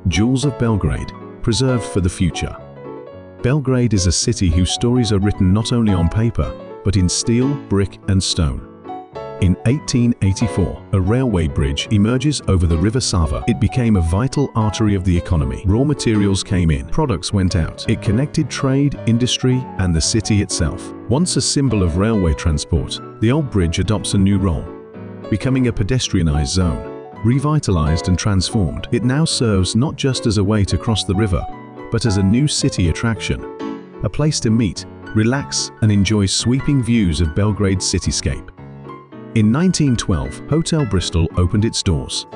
Jewels of Belgrade, preserved for the future. Belgrade is a city whose stories are written not only on paper, but in steel, brick and stone. In 1884, a railway bridge emerges over the river Sava. It became a vital artery of the economy. Raw materials came in, products went out. It connected trade, industry, and the city itself. Once a symbol of railway transport, the old bridge adopts a new role, becoming a pedestrianized zone. Revitalized and transformed, it now serves not just as a way to cross the river, but as a new city attraction, a place to meet, relax, and enjoy sweeping views of Belgrade's cityscape. In 1912, Hotel Bristol opened its doors.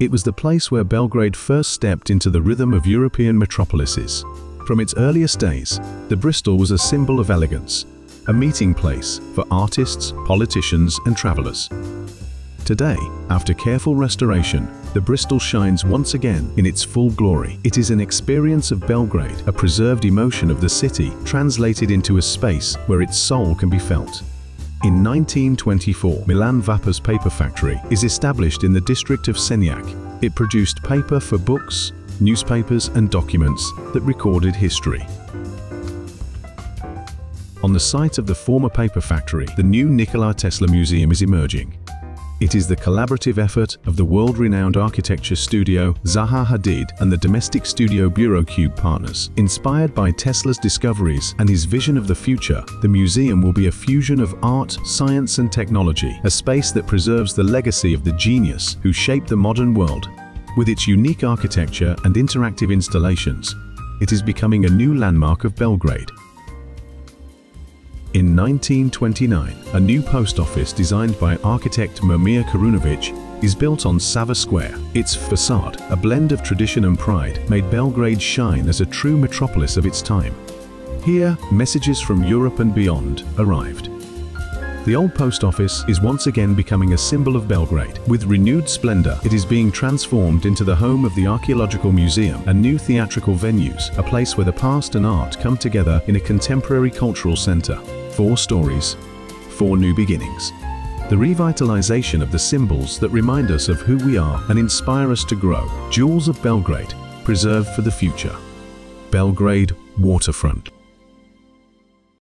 It was the place where Belgrade first stepped into the rhythm of European metropolises. From its earliest days, the Bristol was a symbol of elegance, a meeting place for artists, politicians, and travelers. Today, after careful restoration, the Bristol shines once again in its full glory. It is an experience of Belgrade, a preserved emotion of the city, translated into a space where its soul can be felt. In 1924, Milan Vapa Paper Factory is established in the district of Senjak. It produced paper for books, newspapers, and documents that recorded history. On the site of the former paper factory, the new Nikola Tesla Museum is emerging. It is the collaborative effort of the world-renowned architecture studio Zaha Hadid and the domestic studio Burocube partners. Inspired by Tesla's discoveries and his vision of the future, the museum will be a fusion of art, science and technology, a space that preserves the legacy of the genius who shaped the modern world. With its unique architecture and interactive installations, it is becoming a new landmark of Belgrade. In 1929, a new post office designed by architect Momir Karunovic is built on Sava Square. Its facade, a blend of tradition and pride, made Belgrade shine as a true metropolis of its time. Here, messages from Europe and beyond arrived. The old post office is once again becoming a symbol of Belgrade. With renewed splendor, it is being transformed into the home of the Archaeological Museum and new theatrical venues, a place where the past and art come together in a contemporary cultural center. 4 stories, 4 new beginnings. The revitalization of the symbols that remind us of who we are and inspire us to grow. Jewels of Belgrade, preserved for the future. Belgrade Waterfront.